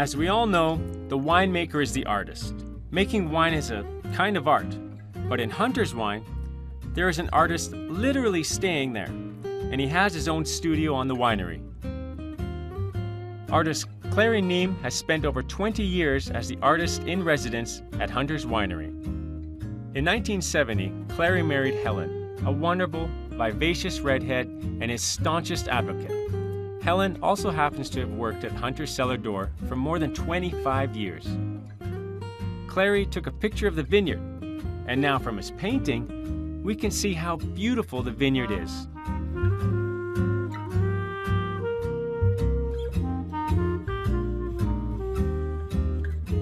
As we all know, the winemaker is the artist. Making wine is a kind of art. But in Hunter's Wine, there is an artist literally staying there, and he has his own studio on the winery. Artist Clary Neame has spent over 20 years as the artist in residence at Hunter's Winery. In 1970, Clary married Helen, a wonderful, vivacious redhead and his staunchest advocate. Helen also happens to have worked at Hunter's Cellar Door for more than 25 years. Clary took a picture of the vineyard, and now from his painting, we can see how beautiful the vineyard is.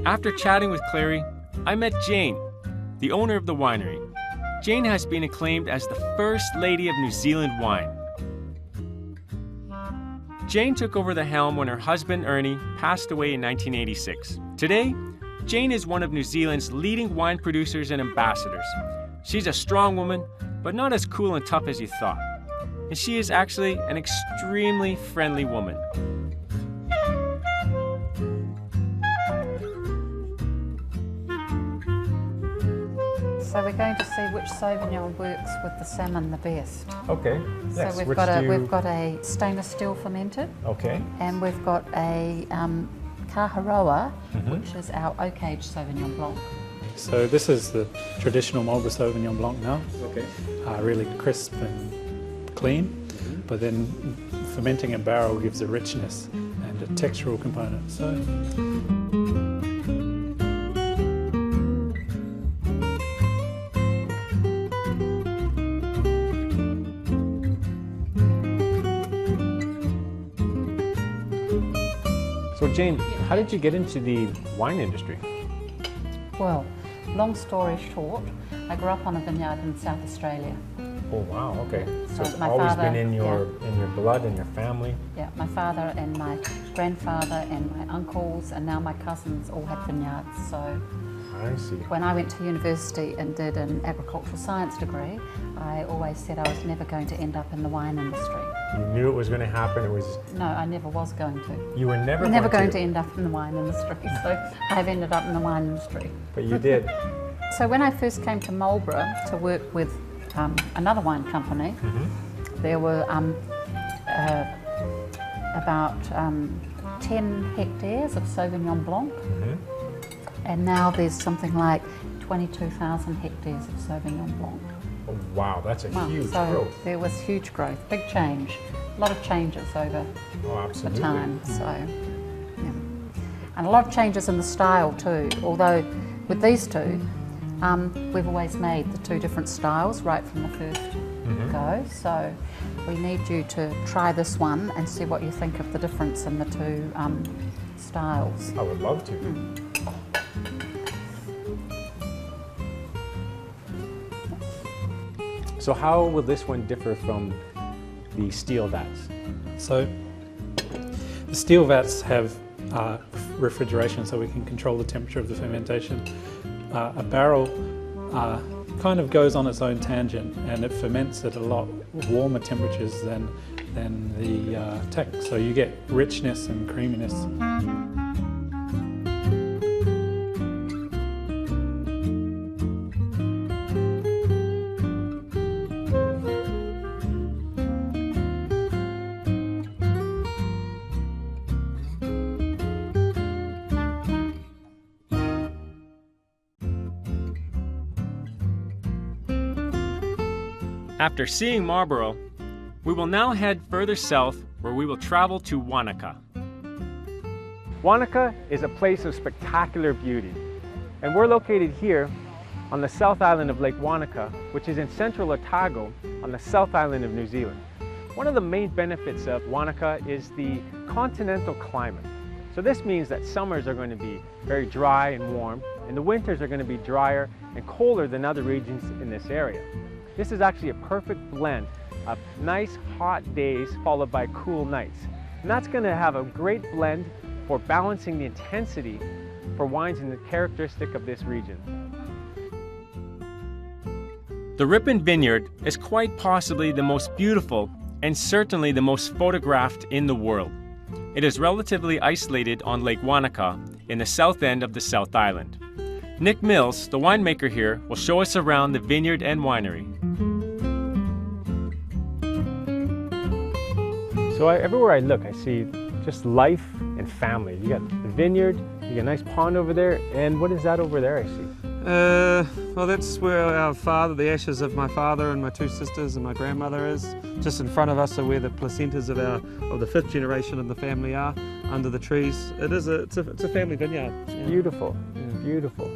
After chatting with Clary, I met Jane, the owner of the winery. Jane has been acclaimed as the First Lady of New Zealand wine. Jane took over the helm when her husband Ernie passed away in 1986. Today, Jane is one of New Zealand's leading wine producers and ambassadors. She's a strong woman, but not as cool and tough as you thought. And she is actually an extremely friendly woman. So we're going to see which Sauvignon works with the salmon the best. Okay. So we've got a stainless steel fermented. Okay. And we've got a Kaharoa, which is our oak aged Sauvignon Blanc. So this is the traditional Marlborough Sauvignon Blanc now. Okay. Really crisp and clean, but then fermenting in barrel gives a richness and a textural component. So Jane, how did you get into the wine industry? Well, long story short, I grew up on a vineyard in South Australia. Oh wow, okay. So it's my always father, been in your blood, in your family? Yeah, my father and my grandfather and my uncles and now my cousins all had vineyards. So I see. when I went to university and did an agricultural science degree, I always said I was never going to end up in the wine industry. You knew it was going to happen. It was. No, I never was going to. You were never. Never going to end up in the wine industry. So I've ended up in the wine industry. But you did. So when I first came to Marlborough to work with another wine company, there were about 10 hectares of Sauvignon Blanc, and now there's something like 22,000 hectares of Sauvignon Blanc. Oh, wow, that's a huge growth. There was huge growth, big change, a lot of changes over the time. So, yeah. And a lot of changes in the style too, although with these two, we've always made the two different styles right from the first go. So we need you to try this one and see what you think of the difference in the two styles. I would love to. So how will this one differ from the steel vats? So the steel vats have refrigeration, so we can control the temperature of the fermentation. A barrel kind of goes on its own tangent, and it ferments at a lot warmer temperatures than the tech. So you get richness and creaminess. After seeing Marlborough, we will now head further south where we will travel to Wanaka. Wanaka is a place of spectacular beauty, and we're located here on the South Island of Lake Wanaka, which is in central Otago on the South Island of New Zealand. One of the main benefits of Wanaka is the continental climate. So this means that summers are going to be very dry and warm, and the winters are going to be drier and colder than other regions in this area. This is actually a perfect blend of nice hot days followed by cool nights. And that's going to have a great blend for balancing the intensity for wines and the characteristic of this region. The Ripon Vineyard is quite possibly the most beautiful and certainly the most photographed in the world. It is relatively isolated on Lake Wanaka in the south end of the South Island. Nick Mills, the winemaker here, will show us around the vineyard and winery. So everywhere I look, I see just life and family. You got the vineyard, you got a nice pond over there, and what is that over there I see? Well, that's where our father, the ashes of my father and my two sisters and my grandmother is. Just in front of us are where the placentas of the fifth generation of the family are, under the trees. It's a family vineyard. It's beautiful, beautiful.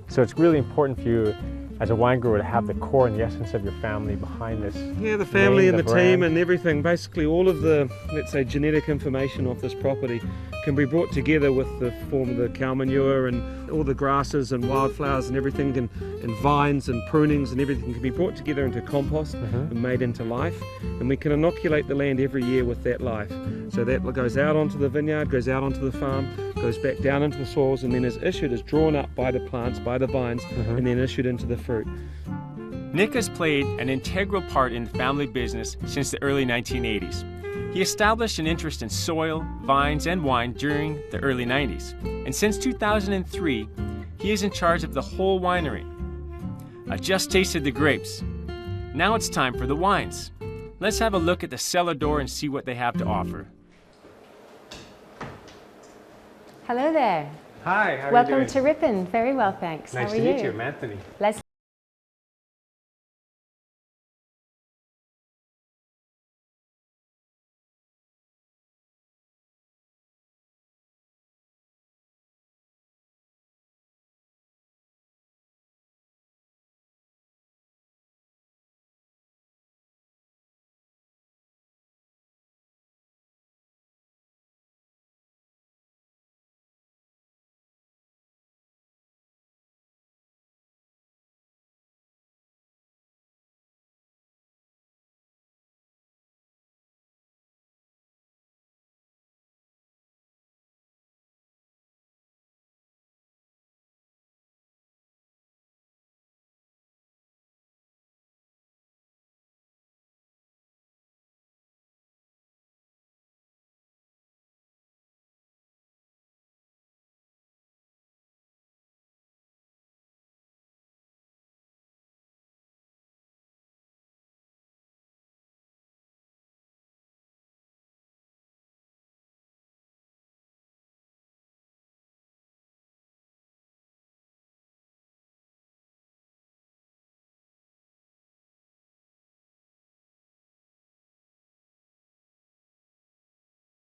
So it's really important for you as a wine grower to have the core and the essence of your family behind this. Yeah, the family and the brand. team and everything. Basically all of the, let's say, genetic information of this property can be brought together with the form of the cow manure and all the grasses and wildflowers and everything, and vines and prunings and everything can be brought together into compost and made into life. And we can inoculate the land every year with that life. So that goes out onto the vineyard, goes out onto the farm, goes back down into the soils, and then is drawn up by the plants, by the vines, and then issued into the fruit. Nick has played an integral part in the family business since the early 1980s. He established an interest in soil, vines, and wine during the early 90s. And since 2003, he is in charge of the whole winery. I just tasted the grapes. Now it's time for the wines. Let's have a look at the cellar door and see what they have to offer. Hello there. Hi, how are Welcome you doing? to Ripon. Very well, thanks. Nice How are to you? meet you, I'm Anthony. Let's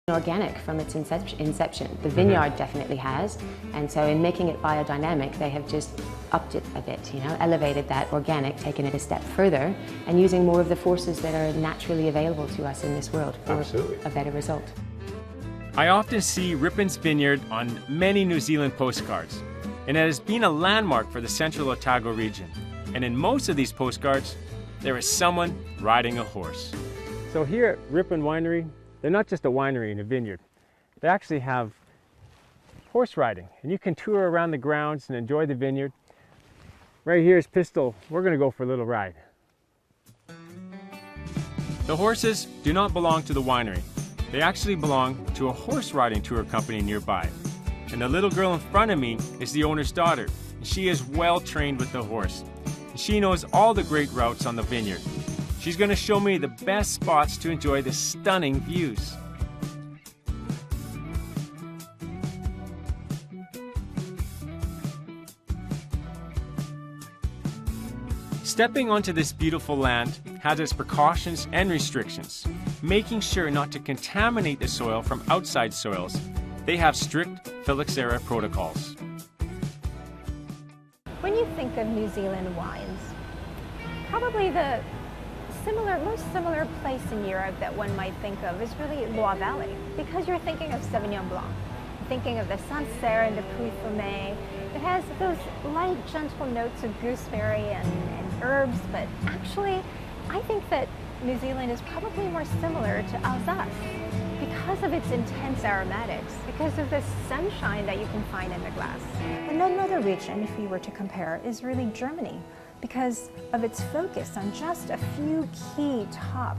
organic from its inception. The vineyard definitely has, and so in making it biodynamic, they have just upped it a bit, elevated that organic, taken it a step further, and using more of the forces that are naturally available to us in this world for a better result. I often see Ripon's Vineyard on many New Zealand postcards, and it has been a landmark for the Central Otago region. And in most of these postcards, there is someone riding a horse. So here at Ripon Winery, they're not just a winery and a vineyard. They actually have horse riding, and you can tour around the grounds and enjoy the vineyard. Right here is Pistol. We're going to go for a little ride. The horses do not belong to the winery. They actually belong to a horse riding tour company nearby. And the little girl in front of me is the owner's daughter. She is well trained with the horse. And she knows all the great routes on the vineyard. She's going to show me the best spots to enjoy the stunning views. Stepping onto this beautiful land has its precautions and restrictions. Making sure not to contaminate the soil from outside soils, they have strict phylloxera protocols. When you think of New Zealand wines, probably the most similar place in Europe that one might think of is really Loire Valley, because you're thinking of Sauvignon Blanc, thinking of the Sancerre and the Puy Fumé. It has those light, gentle notes of gooseberry and herbs, but actually, I think that New Zealand is probably more similar to Alsace because of its intense aromatics, because of the sunshine that you can find in the glass. And another region, if you were to compare, is really Germany, because of its focus on just a few key top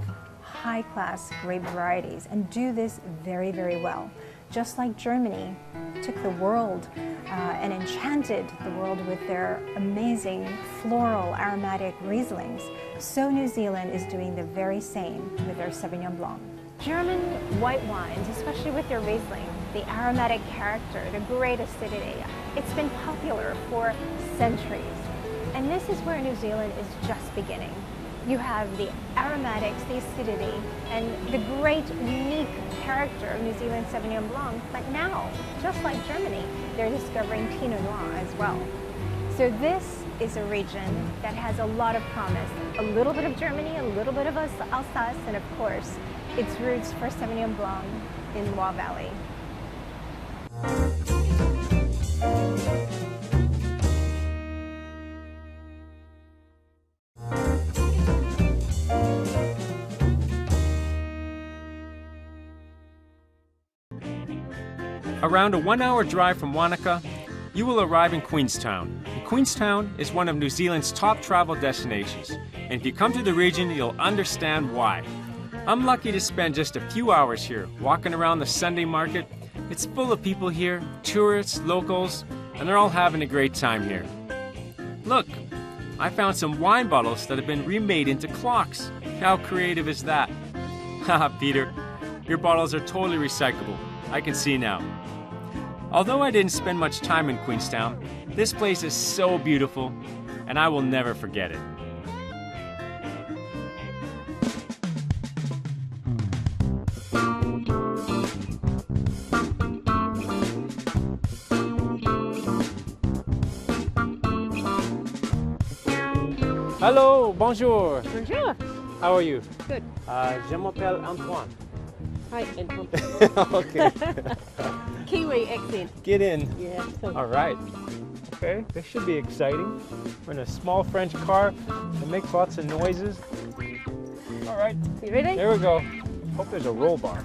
high-class grape varieties and do this very, very well. Just like Germany took the world and enchanted the world with their amazing floral aromatic Rieslings, so New Zealand is doing the very same with their Sauvignon Blanc. German white wines, especially with their Riesling, the aromatic character, the great acidity, it's been popular for centuries. And this is where New Zealand is just beginning. You have the aromatics, the acidity, and the great unique character of New Zealand Sauvignon Blanc, but now, just like Germany, they're discovering Pinot Noir as well. So this is a region that has a lot of promise. A little bit of Germany, a little bit of Alsace, and of course, its roots for Sauvignon Blanc in Loire Valley. Around a 1-hour drive from Wanaka, you will arrive in Queenstown. And Queenstown is one of New Zealand's top travel destinations, and if you come to the region, you'll understand why. I'm lucky to spend just a few hours here, walking around the Sunday market. It's full of people here, tourists, locals, and they're all having a great time here. Look, I found some wine bottles that have been remade into clocks. How creative is that? Haha, Peter, your bottles are totally recyclable. I can see now. Although I didn't spend much time in Queenstown, this place is so beautiful, and I will never forget it. Hello, bonjour. Bonjour. How are you? Good. Je m'appelle Antoine. Hi, Anton. Okay. Kiwi accent. Get in. Yeah. All right. Okay, this should be exciting. We're in a small French car that makes lots of noises. All right, You ready? there we go. Hope there's a roll bar.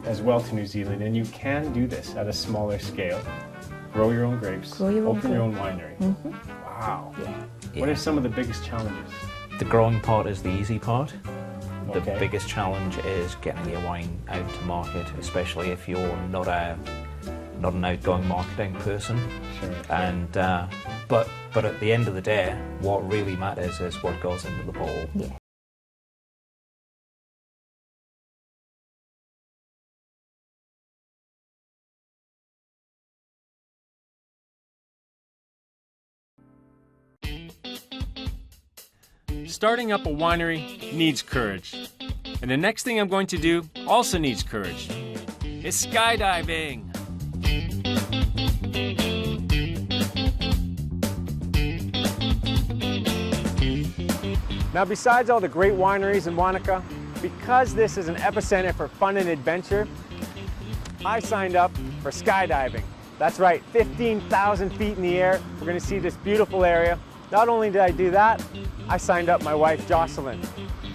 As well to New Zealand, and you can do this at a smaller scale. Grow your own grapes, open your own winery. Wow. What are some of the biggest challenges? The growing part is the easy part. The Okay. biggest challenge is getting your wine out to market, especially if you're not an outgoing marketing person. Sure. And but at the end of the day, what really matters is what goes into the bowl. Yeah. Starting up a winery needs courage. And the next thing I'm going to do also needs courage. It's skydiving. Now, besides all the great wineries in Wanaka, because this is an epicenter for fun and adventure, I signed up for skydiving. That's right, 15,000 feet in the air. We're gonna see this beautiful area. Not only did I do that, I signed up my wife, Jocelyn.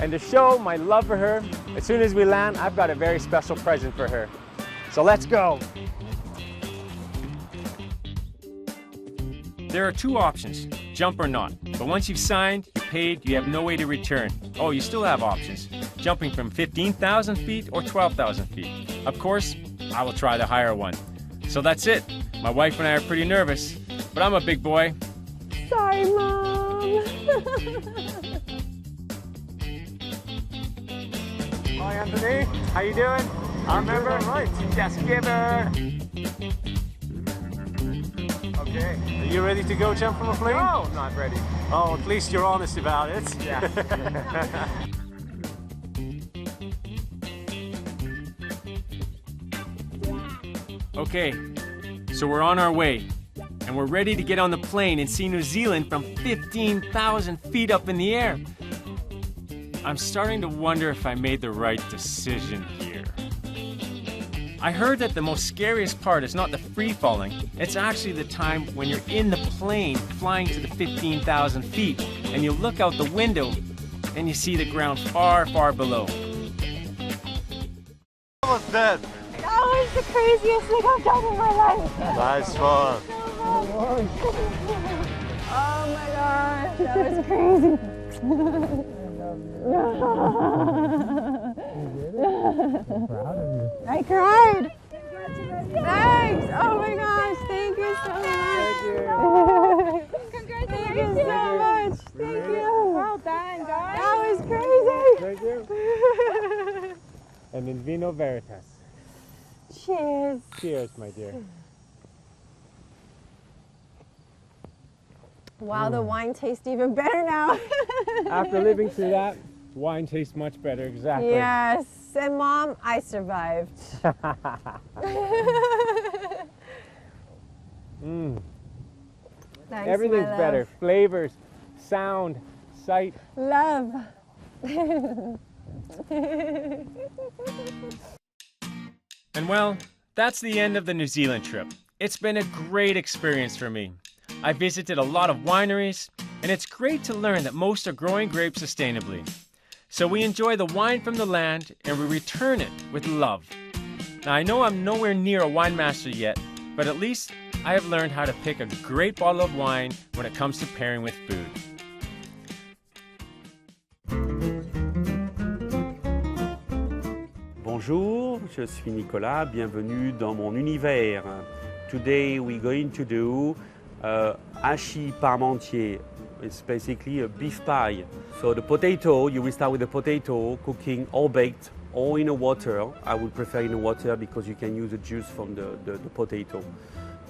And to show my love for her, as soon as we land, I've got a very special present for her. So let's go. There are two options, jump or not. But once you've signed, you paid, you have no way to return. Oh, you still have options, jumping from 15,000 feet or 12,000 feet. Of course, I will try the higher one. So that's it. My wife and I are pretty nervous, but I'm a big boy. Sorry, Mom. Hi, Anthony. How you doing? I'm doing all right. Yes, giver. Okay. Are you ready to go jump from a plane? No, not ready. Oh, at least you're honest about it. Yeah. Okay, so we're on our way, and we're ready to get on the plane and see New Zealand from 15,000 feet up in the air. I'm starting to wonder if I made the right decision here. I heard that the most scariest part is not the free falling, it's actually the time when you're in the plane flying to the 15,000 feet and you look out the window and you see the ground far, far below. How was that? That was the craziest thing I've done in my life. Nice fun. Oh my gosh, that was crazy. I cried. Thanks. Oh my gosh, thank you so much. Congratulations. Thank you so much. Thank you. Well done, guys. That was crazy. Thank you. And in vino veritas. Cheers. Cheers, my dear. Wow, the wine tastes even better now. After living through that, wine tastes much better, exactly. Yes, and Mom, I survived. Thanks, Everything's my love. better. Flavors, sound, sight. Love. And well, that's the end of the New Zealand trip. It's been a great experience for me. I visited a lot of wineries, and it's great to learn that most are growing grapes sustainably. So we enjoy the wine from the land, and we return it with love. Now I know I'm nowhere near a wine master yet, but at least I have learned how to pick a great bottle of wine when it comes to pairing with food. Bonjour, je suis Nicolas, bienvenue dans mon univers. Today we're going to do hachis parmentier. It's basically a beef pie. So the potato, you will start with the potato, cooking or baked or in a water. I would prefer in a water because you can use the juice from the potato.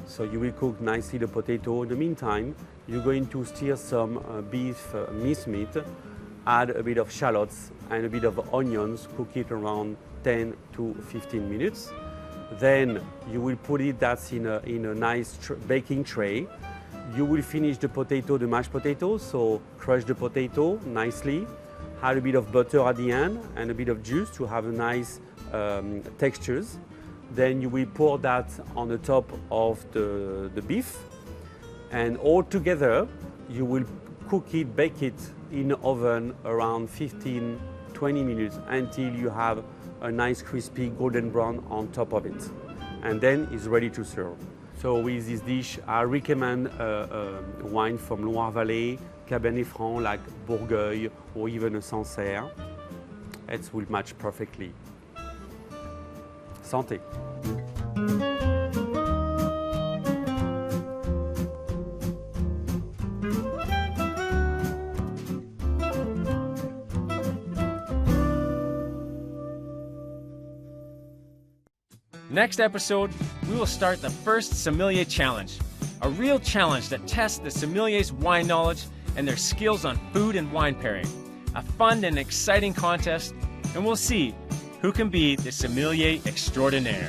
So you will cook nicely the potato. In the meantime, you're going to stir some beef mincemeat, add a bit of shallots and a bit of onions, cook it around 10 to 15 minutes. Then you will put it in a nice baking tray. You will finish the potato, the mashed potato, so crush the potato nicely, add a bit of butter at the end and a bit of juice to have a nice textures. Then you will pour that on the top of the beef, and all together you will cook it, bake it in the oven around 15-20 minutes until you have a nice crispy golden brown on top of it. And then it's ready to serve. So with this dish, I recommend wine from Loire Valley, Cabernet Franc like Bourgueil or even a Sancerre. It will match perfectly. Santé. Next episode, we will start the first Sommelier Challenge, a real challenge that tests the sommelier's wine knowledge and their skills on food and wine pairing. A fun and exciting contest, and we'll see who can be the sommelier extraordinaire.